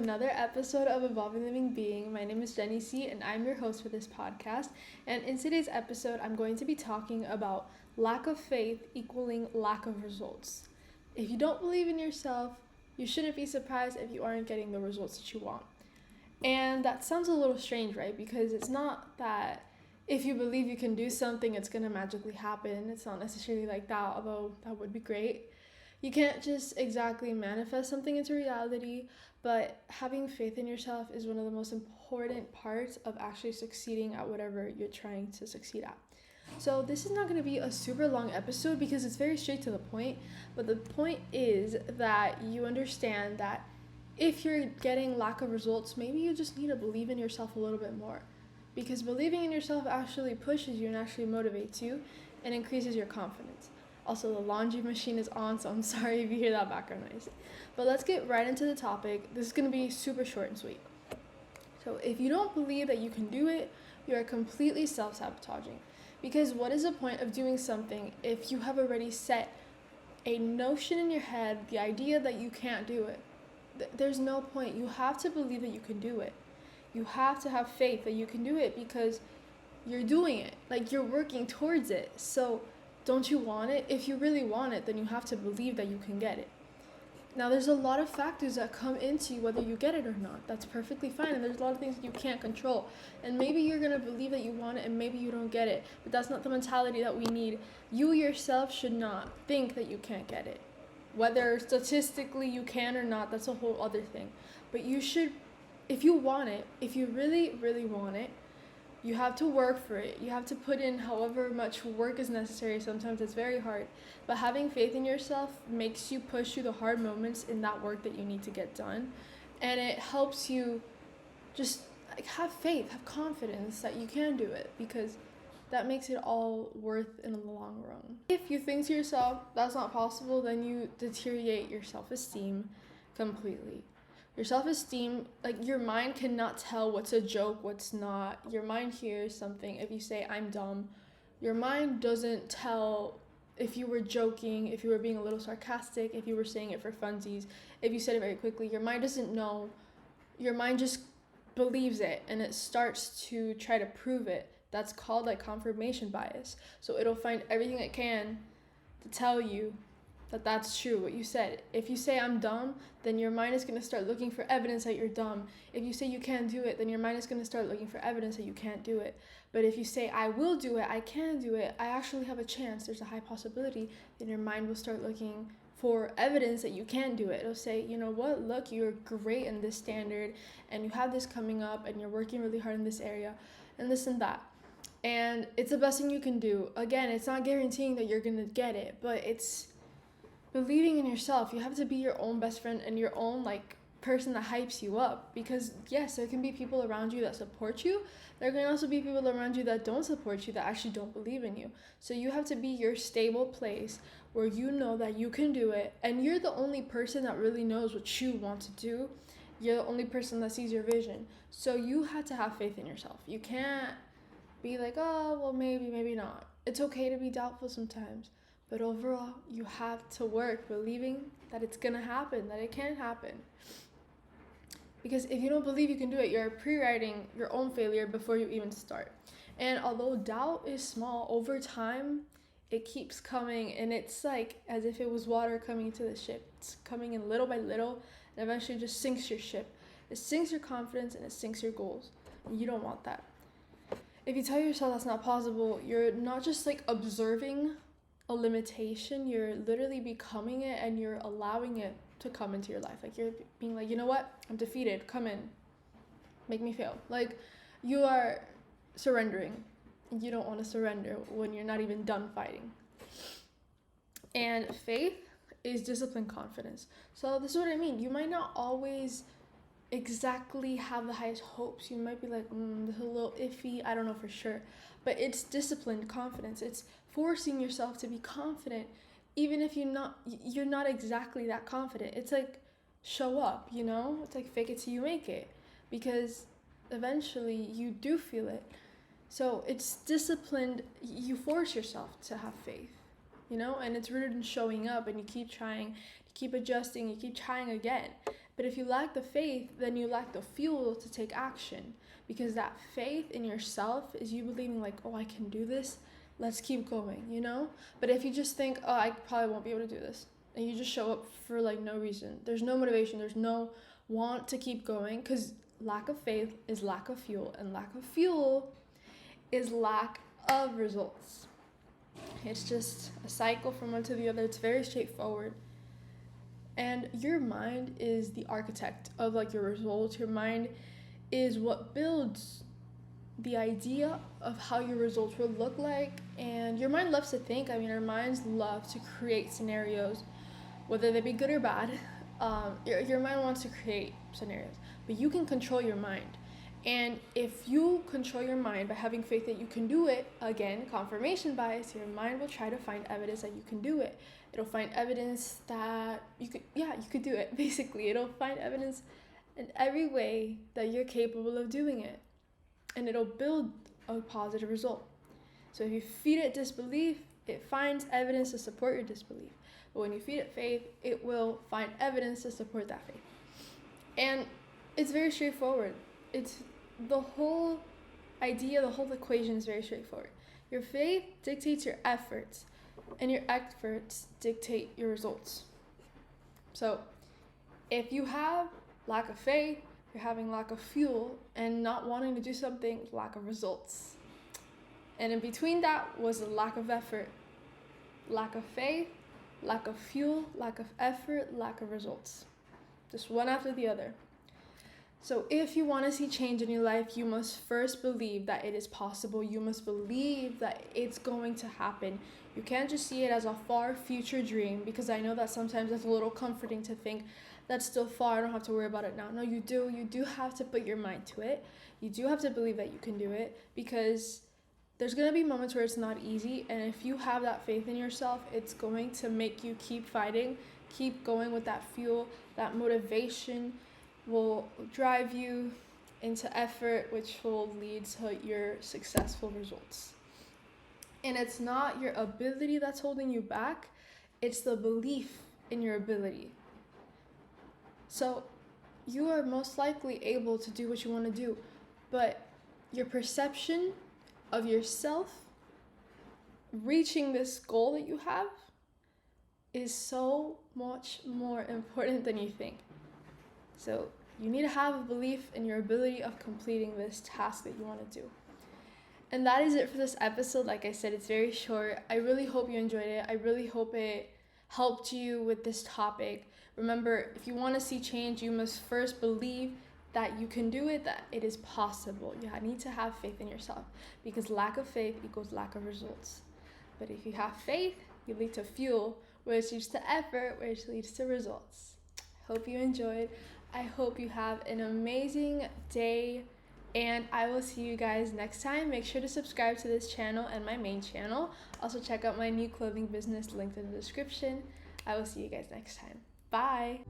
another episode of Evolving Living Being. My name is Jenny C, and I'm your host for this podcast. And in today's episode, I'm going to be talking about lack of faith equaling lack of results. If you don't believe in yourself, you shouldn't be surprised if you aren't getting the results that you want. And that sounds a little strange, right? Because it's not that if you believe you can do something, it's going to magically happen. It's not necessarily like that, although that would be great. You can't just exactly manifest something into reality, but having faith in yourself is one of the most important parts of actually succeeding at whatever you're trying to succeed at. So this is not going to be a super long episode because it's very straight to the point, but the point is that you understand that if you're getting lack of results, maybe you just need to believe in yourself a little bit more, because believing in yourself actually pushes you and actually motivates you and increases your confidence. Also, the laundry machine is on, so I'm sorry if you hear that background noise. But let's get right into the topic. This is going to be super short and sweet. So if you don't believe that you can do it, you are completely self-sabotaging. Because what is the point of doing something if you have already set a notion in your head, the idea that you can't do it? There's no point. You have to believe that you can do it. You have to have faith that you can do it because you're doing it. Like, you're working towards it. So don't you want it? If you really want it, then you have to believe that you can get it. Now, there's a lot of factors that come into whether you get it or not. That's perfectly fine. And there's a lot of things that you can't control. And maybe you're going to believe that you want it and maybe you don't get it. But that's not the mentality that we need. You yourself should not think that you can't get it. Whether statistically you can or not, that's a whole other thing. But you should, if you want it, if you really, really want it, you have to work for it. You have to put in however much work is necessary. Sometimes it's very hard. But having faith in yourself makes you push through the hard moments in that work that you need to get done. And it helps you just have faith, have confidence that you can do it, because that makes it all worth in the long run. If you think to yourself that's not possible, then you deteriorate your self-esteem completely. Your self-esteem, your mind cannot tell what's a joke, what's not. Your mind hears something. If you say, I'm dumb, your mind doesn't tell if you were joking, if you were being a little sarcastic, if you were saying it for funsies, if you said it very quickly. Your mind doesn't know. Your mind just believes it, and it starts to try to prove it. That's called confirmation bias. So it'll find everything it can to tell you that that's true, what you said. If you say I'm dumb, then your mind is going to start looking for evidence that you're dumb. If you say you can't do it, then your mind is going to start looking for evidence that you can't do it. But if you say I will do it, I can do it, I actually have a chance, there's a high possibility, then your mind will start looking for evidence that you can do it. It'll say, you know what, look, you're great in this standard, and you have this coming up, and you're working really hard in this area, and this and that. And it's the best thing you can do. Again, it's not guaranteeing that you're going to get it, but it's believing in yourself. You have to be your own best friend and your own person that hypes you up, because yes, there can be people around you that support you. There can also be people around you that don't support you, that actually don't believe in you. So you have to be your stable place where you know that you can do it, and you're the only person that really knows what you want to do. You're the only person that sees your vision. So you have to have faith in yourself. You can't be like, oh, well, maybe not. It's okay to be doubtful sometimes. But overall, you have to work believing that it's going to happen, that it can happen. Because if you don't believe you can do it, you're pre-writing your own failure before you even start. And although doubt is small, over time, it keeps coming. And it's as if it was water coming into the ship. It's coming in little by little, and eventually just sinks your ship. It sinks your confidence, and it sinks your goals. And you don't want that. If you tell yourself that's not possible, you're not just observing a limitation, you're literally becoming it, and you're allowing it to come into your life. You're being you know what, I'm defeated, come in, make me fail. You are surrendering. You don't want to surrender when you're not even done fighting. And faith is disciplined confidence. So this is what I mean. You might not always exactly have the highest hopes. You might be this is a little iffy, I don't know for sure. But it's disciplined confidence. It's forcing yourself to be confident, even if you're not exactly that confident. It's show up, It's fake it till you make it, because eventually you do feel it. So it's disciplined. You force yourself to have faith, and it's rooted in showing up, and you keep trying, you keep adjusting, you keep trying again. But if you lack the faith, then you lack the fuel to take action, because that faith in yourself is you believing like, oh, I can do this. Let's keep going, you know? But if you just think, oh, I probably won't be able to do this, and you just show up for like no reason, there's no motivation, there's no want to keep going, because lack of faith is lack of fuel, and lack of fuel is lack of results. It's just a cycle from one to the other. It's very straightforward. And your mind is the architect of like your results. Your mind is what builds the idea of how your results will look like. And your mind loves to think. I mean, our minds love to create scenarios, whether they be good or bad. Your mind wants to create scenarios, but you can control your mind. And if you control your mind by having faith that you can do it, again, confirmation bias, your mind will try to find evidence that you can do it. It'll find evidence that you could do it, basically. It'll find evidence in every way that you're capable of doing it. And it'll build a positive result. So if you feed it disbelief, it finds evidence to support your disbelief. But when you feed it faith, it will find evidence to support that faith. And it's very straightforward. It's the whole idea, the whole equation is very straightforward. Your faith dictates your efforts, and your efforts dictate your results. So if you have lack of faith, you're having lack of fuel, and not wanting to do something, lack of results. And in between that was a lack of effort, lack of faith, lack of fuel, lack of effort, lack of results. Just one after the other. So if you want to see change in your life, you must first believe that it is possible. You must believe that it's going to happen. You can't just see it as a far future dream, because I know that sometimes it's a little comforting to think that's still far, I don't have to worry about it now. No, you do. You do have to put your mind to it. You do have to believe that you can do it, because there's going to be moments where it's not easy. And if you have that faith in yourself, it's going to make you keep fighting, keep going with that fuel, that motivation will drive you into effort, which will lead to your successful results. And it's not your ability that's holding you back, it's the belief in your ability. So you are most likely able to do what you want to do, but your perception of yourself reaching this goal that you have is so much more important than you think. So you need to have a belief in your ability of completing this task that you want to do. And that is it for this episode. Like I said, it's very short. I really hope you enjoyed it. I really hope it helped you with this topic. Remember, if you want to see change, you must first believe that you can do it, that it is possible. You need to have faith in yourself, because lack of faith equals lack of results. But if you have faith, you lead to fuel, which leads to effort, which leads to results. Hope you enjoyed. I hope you have an amazing day, and I will see you guys next time. Make sure to subscribe to this channel and my main channel. Also check out my new clothing business linked in the description. I will see you guys next time. Bye!